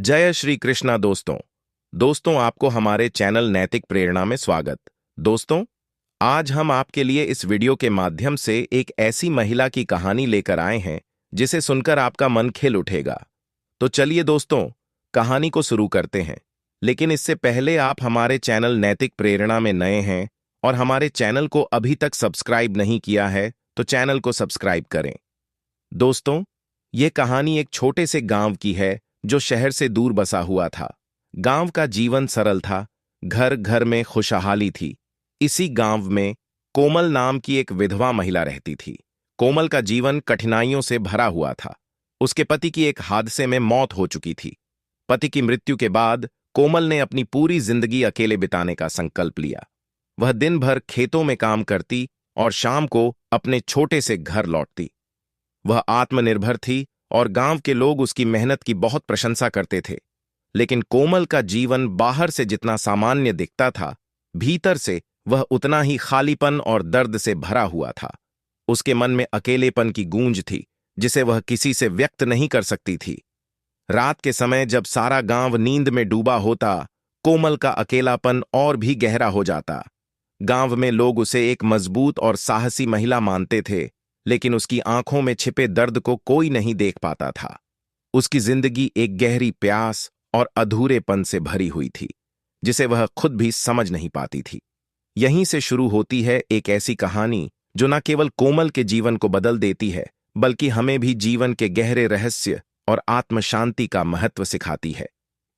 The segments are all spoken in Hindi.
जय श्री कृष्णा दोस्तों आपको हमारे चैनल नैतिक प्रेरणा में स्वागत। दोस्तों, आज हम आपके लिए इस वीडियो के माध्यम से एक ऐसी महिला की कहानी लेकर आए हैं जिसे सुनकर आपका मन खिल उठेगा। तो चलिए दोस्तों, कहानी को शुरू करते हैं। लेकिन इससे पहले आप हमारे चैनल नैतिक प्रेरणा में नए हैं और हमारे चैनल को अभी तक सब्सक्राइब नहीं किया है तो चैनल को सब्सक्राइब करें। दोस्तों, ये कहानी एक छोटे से गांव की है जो शहर से दूर बसा हुआ था। गांव का जीवन सरल था, घर घर में खुशहाली थी। इसी गांव में कोमल नाम की एक विधवा महिला रहती थी। कोमल का जीवन कठिनाइयों से भरा हुआ था। उसके पति की एक हादसे में मौत हो चुकी थी। पति की मृत्यु के बाद कोमल ने अपनी पूरी जिंदगी अकेले बिताने का संकल्प लिया। वह दिन भर खेतों में काम करती और शाम को अपने छोटे से घर लौटती। वह आत्मनिर्भर थी और गांव के लोग उसकी मेहनत की बहुत प्रशंसा करते थे। लेकिन कोमल का जीवन बाहर से जितना सामान्य दिखता था, भीतर से वह उतना ही खालीपन और दर्द से भरा हुआ था। उसके मन में अकेलेपन की गूंज थी जिसे वह किसी से व्यक्त नहीं कर सकती थी। रात के समय जब सारा गांव नींद में डूबा होता, कोमल का अकेलापन और भी गहरा हो जाता। गांव में लोग उसे एक मजबूत और साहसी महिला मानते थे, लेकिन उसकी आंखों में छिपे दर्द को कोई नहीं देख पाता था। उसकी जिंदगी एक गहरी प्यास और अधूरेपन से भरी हुई थी जिसे वह खुद भी समझ नहीं पाती थी। यहीं से शुरू होती है एक ऐसी कहानी जो न केवल कोमल के जीवन को बदल देती है, बल्कि हमें भी जीवन के गहरे रहस्य और आत्म शांति का महत्व सिखाती है।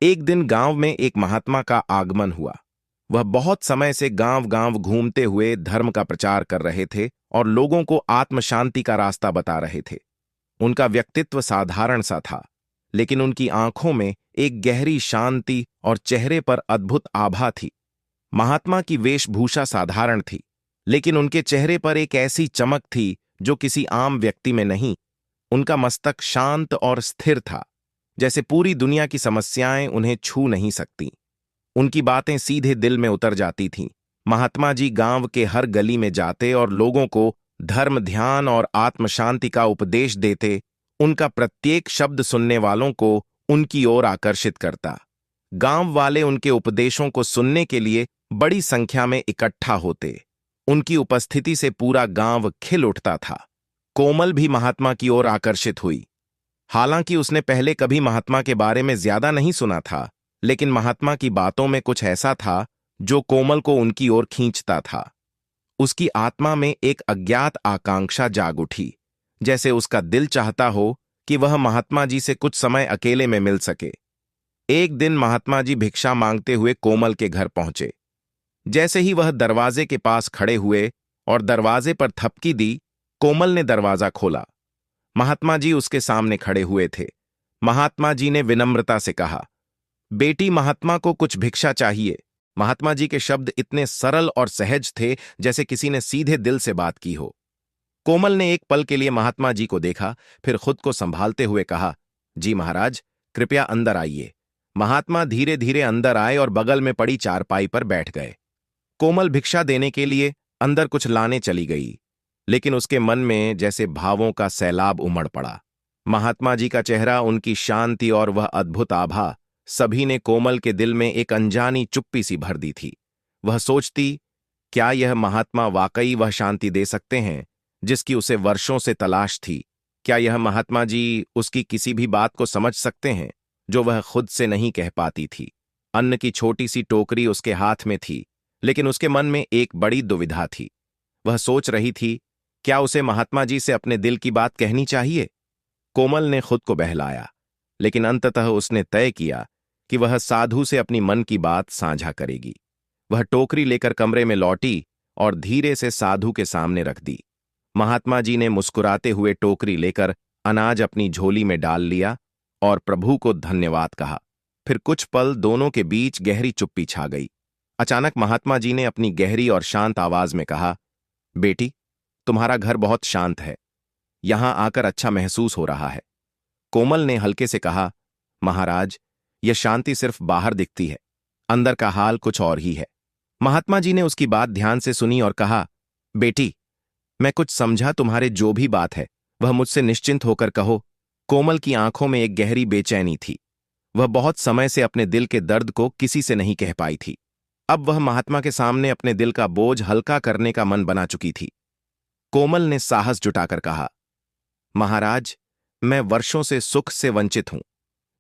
एक दिन गांव में एक महात्मा का आगमन हुआ। वह बहुत समय से गांव-गांव घूमते हुए धर्म का प्रचार कर रहे थे और लोगों को आत्म शांति का रास्ता बता रहे थे। उनका व्यक्तित्व साधारण सा था, लेकिन उनकी आंखों में एक गहरी शांति और चेहरे पर अद्भुत आभा थी। महात्मा की वेशभूषा साधारण थी, लेकिन उनके चेहरे पर एक ऐसी चमक थी जो किसी आम व्यक्ति में नहीं। उनका मस्तक शांत और स्थिर था, जैसे पूरी दुनिया की समस्याएं उन्हें छू नहीं सकती। उनकी बातें सीधे दिल में उतर जाती थीं। महात्मा जी गांव के हर गली में जाते और लोगों को धर्म, ध्यान और आत्म शांति का उपदेश देते। उनका प्रत्येक शब्द सुनने वालों को उनकी ओर आकर्षित करता। गांव वाले उनके उपदेशों को सुनने के लिए बड़ी संख्या में इकट्ठा होते। उनकी उपस्थिति से पूरा गांव खिल उठता था। कोमल भी महात्मा की ओर आकर्षित हुई। हालांकि उसने पहले कभी महात्मा के बारे में ज्यादा नहीं सुना था, लेकिन महात्मा की बातों में कुछ ऐसा था जो कोमल को उनकी ओर खींचता था। उसकी आत्मा में एक अज्ञात आकांक्षा जाग उठी, जैसे उसका दिल चाहता हो कि वह महात्मा जी से कुछ समय अकेले में मिल सके। एक दिन महात्मा जी भिक्षा मांगते हुए कोमल के घर पहुंचे। जैसे ही वह दरवाजे के पास खड़े हुए और दरवाजे पर थपकी दी, कोमल ने दरवाजा खोला। महात्मा जी उसके सामने खड़े हुए थे। महात्मा जी ने विनम्रता से कहा, बेटी, महात्मा को कुछ भिक्षा चाहिए। महात्मा जी के शब्द इतने सरल और सहज थे जैसे किसी ने सीधे दिल से बात की हो। कोमल ने एक पल के लिए महात्मा जी को देखा, फिर खुद को संभालते हुए कहा, जी महाराज, कृपया अंदर आइए। महात्मा धीरे धीरे अंदर आए और बगल में पड़ी चारपाई पर बैठ गए। कोमल भिक्षा देने के लिए अंदर कुछ लाने चली गई, लेकिन उसके मन में जैसे भावों का सैलाब उमड़ पड़ा। महात्मा जी का चेहरा, उनकी शांति और वह अद्भुत आभा, सभी ने कोमल के दिल में एक अनजानी चुप्पी सी भर दी थी। वह सोचती, क्या यह महात्मा वाकई वह शांति दे सकते हैं जिसकी उसे वर्षों से तलाश थी? क्या यह महात्मा जी उसकी किसी भी बात को समझ सकते हैं जो वह खुद से नहीं कह पाती थी? अन्न की छोटी सी टोकरी उसके हाथ में थी, लेकिन उसके मन में एक बड़ी दुविधा थी। वह सोच रही थी, क्या उसे महात्मा जी से अपने दिल की बात कहनी चाहिए? कोमल ने खुद को बहलाया, लेकिन अंततः उसने तय किया कि वह साधु से अपनी मन की बात साझा करेगी। वह टोकरी लेकर कमरे में लौटी और धीरे से साधु के सामने रख दी। महात्मा जी ने मुस्कुराते हुए टोकरी लेकर अनाज अपनी झोली में डाल लिया और प्रभु को धन्यवाद कहा। फिर कुछ पल दोनों के बीच गहरी चुप्पी छा गई। अचानक महात्मा जी ने अपनी गहरी और शांत आवाज में कहा, बेटी, तुम्हारा घर बहुत शांत है। यहां आकर अच्छा महसूस हो रहा है। कोमल ने हल्के से कहा, महाराज, यह शांति सिर्फ बाहर दिखती है, अंदर का हाल कुछ और ही है। महात्मा जी ने उसकी बात ध्यान से सुनी और कहा, बेटी, मैं कुछ समझा। तुम्हारे जो भी बात है वह मुझसे निश्चिंत होकर कहो। कोमल की आंखों में एक गहरी बेचैनी थी। वह बहुत समय से अपने दिल के दर्द को किसी से नहीं कह पाई थी। अब वह महात्मा के सामने अपने दिल का बोझ हल्का करने का मन बना चुकी थी। कोमल ने साहस जुटाकर कहा, महाराज, मैं वर्षों से सुख से वंचित हूं।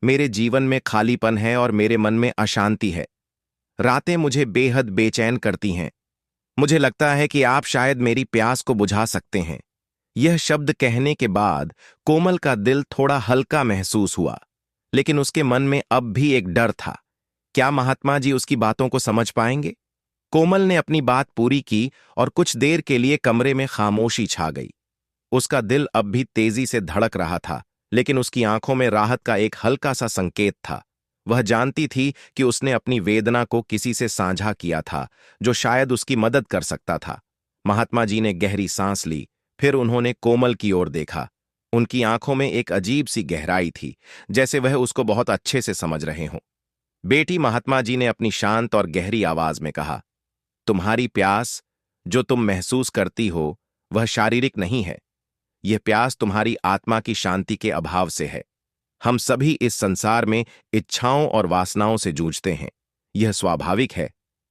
मेरे जीवन में खालीपन है और मेरे मन में अशांति है। रातें मुझे बेहद बेचैन करती हैं। मुझे लगता है कि आप शायद मेरी प्यास को बुझा सकते हैं। यह शब्द कहने के बाद कोमल का दिल थोड़ा हल्का महसूस हुआ, लेकिन उसके मन में अब भी एक डर था। क्या महात्मा जी उसकी बातों को समझ पाएंगे? कोमल ने अपनी बात पूरी की और कुछ देर के लिए कमरे में खामोशी छा गई। उसका दिल अब भी तेजी से धड़क रहा था, लेकिन उसकी आंखों में राहत का एक हल्का सा संकेत था। वह जानती थी कि उसने अपनी वेदना को किसी से साझा किया था, जो शायद उसकी मदद कर सकता था। महात्मा जी ने गहरी सांस ली, फिर उन्होंने कोमल की ओर देखा। उनकी आंखों में एक अजीब सी गहराई थी, जैसे वह उसको बहुत अच्छे से समझ रहे हों। बेटी, महात्मा जी ने अपनी शांत और गहरी आवाज में कहा, तुम्हारी प्यास जो तुम महसूस करती हो वह शारीरिक नहीं है। यह प्यास तुम्हारी आत्मा की शांति के अभाव से है। हम सभी इस संसार में इच्छाओं और वासनाओं से जूझते हैं। यह स्वाभाविक है,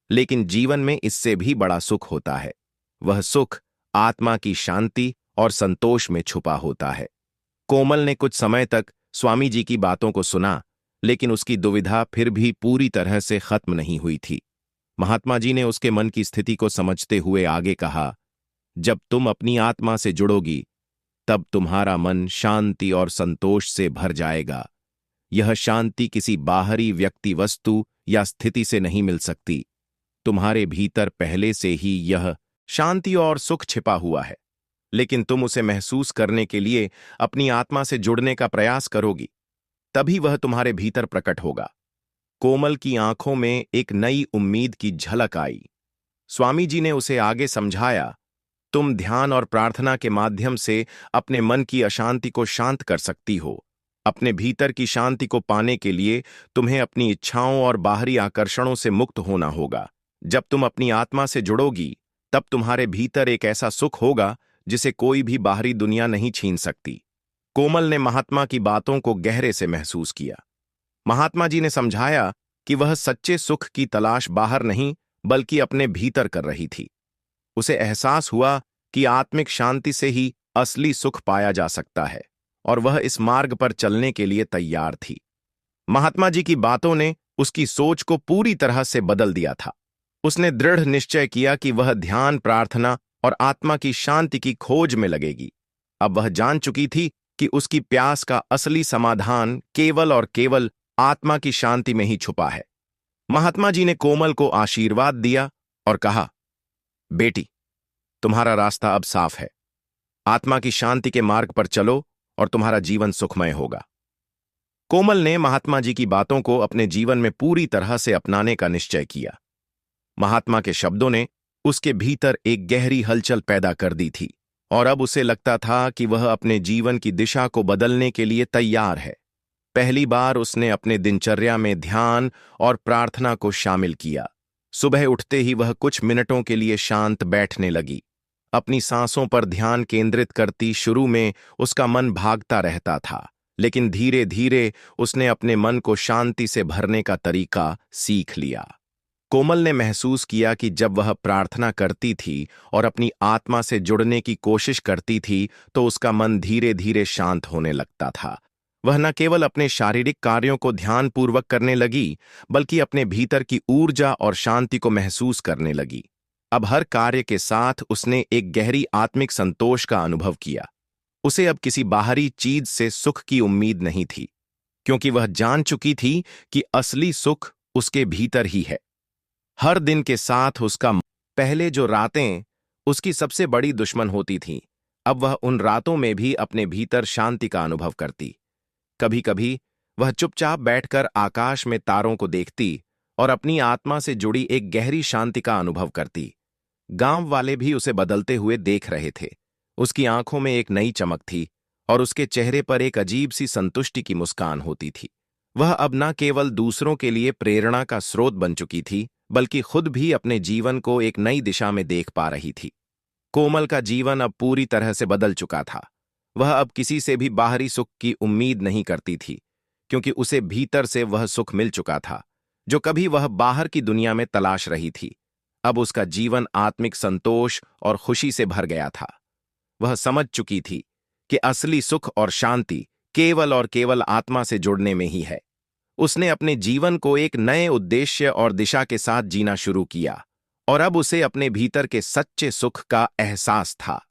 लेकिन जीवन में इससे भी बड़ा सुख होता है। वह सुख आत्मा की शांति और संतोष में छुपा होता है। कोमल ने कुछ समय तक स्वामी जी की बातों को सुना, लेकिन उसकी दुविधा फिर भी पूरी तरह से खत्म नहीं हुई थी। महात्मा जी ने उसके मन की स्थिति को समझते हुए आगे कहा, जब तुम अपनी आत्मा से जुड़ोगी, तब तुम्हारा मन शांति और संतोष से भर जाएगा। यह शांति किसी बाहरी व्यक्ति, वस्तु या स्थिति से नहीं मिल सकती। तुम्हारे भीतर पहले से ही यह शांति और सुख छिपा हुआ है, लेकिन तुम उसे महसूस करने के लिए अपनी आत्मा से जुड़ने का प्रयास करोगी, तभी वह तुम्हारे भीतर प्रकट होगा। कोमल की आंखों में एक नई उम्मीद की झलक आई। स्वामी जी ने उसे आगे समझाया, तुम ध्यान और प्रार्थना के माध्यम से अपने मन की अशांति को शांत कर सकती हो। अपने भीतर की शांति को पाने के लिए तुम्हें अपनी इच्छाओं और बाहरी आकर्षणों से मुक्त होना होगा। जब तुम अपनी आत्मा से जुड़ोगी, तब तुम्हारे भीतर एक ऐसा सुख होगा जिसे कोई भी बाहरी दुनिया नहीं छीन सकती। कोमल ने महात्मा की बातों को गहरे से महसूस किया। महात्मा जी ने समझाया कि वह सच्चे सुख की तलाश बाहर नहीं, बल्कि अपने भीतर कर रही थी। उसे एहसास हुआ कि आत्मिक शांति से ही असली सुख पाया जा सकता है, और वह इस मार्ग पर चलने के लिए तैयार थी। महात्मा जी की बातों ने उसकी सोच को पूरी तरह से बदल दिया था। उसने दृढ़ निश्चय किया कि वह ध्यान, प्रार्थना और आत्मा की शांति की खोज में लगेगी। अब वह जान चुकी थी कि उसकी प्यास का असली समाधान केवल और केवल आत्मा की शांति में ही छुपा है। महात्मा जी ने कोमल को आशीर्वाद दिया और कहा, बेटी, तुम्हारा रास्ता अब साफ है। आत्मा की शांति के मार्ग पर चलो और तुम्हारा जीवन सुखमय होगा। कोमल ने महात्मा जी की बातों को अपने जीवन में पूरी तरह से अपनाने का निश्चय किया। महात्मा के शब्दों ने उसके भीतर एक गहरी हलचल पैदा कर दी थी, और अब उसे लगता था कि वह अपने जीवन की दिशा को बदलने के लिए तैयार है। पहली बार उसने अपने दिनचर्या में ध्यान और प्रार्थना को शामिल किया। सुबह उठते ही वह कुछ मिनटों के लिए शांत बैठने लगी। अपनी सांसों पर ध्यान केंद्रित करती शुरू में उसका मन भागता रहता था, लेकिन धीरे धीरे उसने अपने मन को शांति से भरने का तरीका सीख लिया। कोमल ने महसूस किया कि जब वह प्रार्थना करती थी और अपनी आत्मा से जुड़ने की कोशिश करती थी, तो उसका मन धीरे धीरे शांत होने लगता था। वह न केवल अपने शारीरिक कार्यों को ध्यानपूर्वक करने लगी, बल्कि अपने भीतर की ऊर्जा और शांति को महसूस करने लगी। अब हर कार्य के साथ उसने एक गहरी आत्मिक संतोष का अनुभव किया। उसे अब किसी बाहरी चीज से सुख की उम्मीद नहीं थी, क्योंकि वह जान चुकी थी कि असली सुख उसके भीतर ही है। हर दिन के साथ उसका पहले जो रातें उसकी सबसे बड़ी दुश्मन होती थीं, अब वह उन रातों में भी अपने भीतर शांति का अनुभव करती। कभी कभी वह चुपचाप बैठकर आकाश में तारों को देखती और अपनी आत्मा से जुड़ी एक गहरी शांति का अनुभव करती। गांव वाले भी उसे बदलते हुए देख रहे थे। उसकी आंखों में एक नई चमक थी और उसके चेहरे पर एक अजीब सी संतुष्टि की मुस्कान होती थी। वह अब न केवल दूसरों के लिए प्रेरणा का स्रोत बन चुकी थी, बल्कि खुद भी अपने जीवन को एक नई दिशा में देख पा रही थी। कोमल का जीवन अब पूरी तरह से बदल चुका था। वह अब किसी से भी बाहरी सुख की उम्मीद नहीं करती थी, क्योंकि उसे भीतर से वह सुख मिल चुका था जो कभी वह बाहर की दुनिया में तलाश रही थी। अब उसका जीवन आत्मिक संतोष और खुशी से भर गया था। वह समझ चुकी थी कि असली सुख और शांति केवल और केवल आत्मा से जुड़ने में ही है। उसने अपने जीवन को एक नए उद्देश्य और दिशा के साथ जीना शुरू किया और अब उसे अपने भीतर के सच्चे सुख का एहसास था।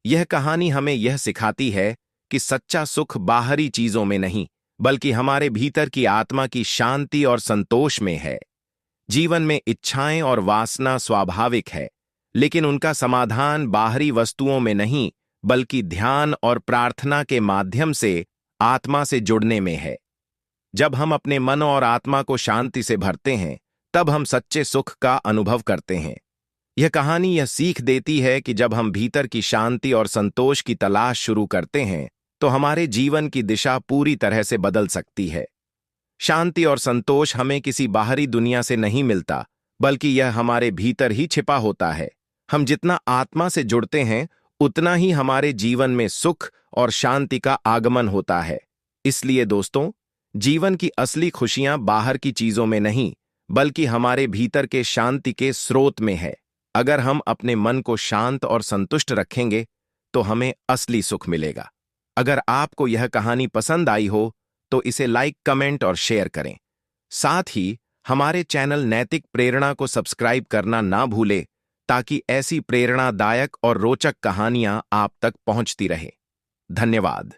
यह कहानी हमें यह सिखाती है कि सच्चा सुख बाहरी चीजों में नहीं, बल्कि हमारे भीतर की आत्मा की शांति और संतोष में है। जीवन में इच्छाएं और वासना स्वाभाविक है, लेकिन उनका समाधान बाहरी वस्तुओं में नहीं, बल्कि ध्यान और प्रार्थना के माध्यम से आत्मा से जुड़ने में है। जब हम अपने मन और आत्मा को शांति से भरते हैं, तब हम सच्चे सुख का अनुभव करते हैं। यह कहानी यह सीख देती है कि जब हम भीतर की शांति और संतोष की तलाश शुरू करते हैं, तो हमारे जीवन की दिशा पूरी तरह से बदल सकती है। शांति और संतोष हमें किसी बाहरी दुनिया से नहीं मिलता, बल्कि यह हमारे भीतर ही छिपा होता है। हम जितना आत्मा से जुड़ते हैं, उतना ही हमारे जीवन में सुख और शांति का आगमन होता है। इसलिए दोस्तों, जीवन की असली खुशियां बाहर की चीजों में नहीं, बल्कि हमारे भीतर के शांति के स्रोत में है। अगर हम अपने मन को शांत और संतुष्ट रखेंगे, तो हमें असली सुख मिलेगा। अगर आपको यह कहानी पसंद आई हो, तो इसे लाइक, कमेंट और शेयर करें। साथ ही हमारे चैनल नैतिक प्रेरणा को सब्सक्राइब करना ना भूलें, ताकि ऐसी प्रेरणादायक और रोचक कहानियां आप तक पहुंचती रहे। धन्यवाद।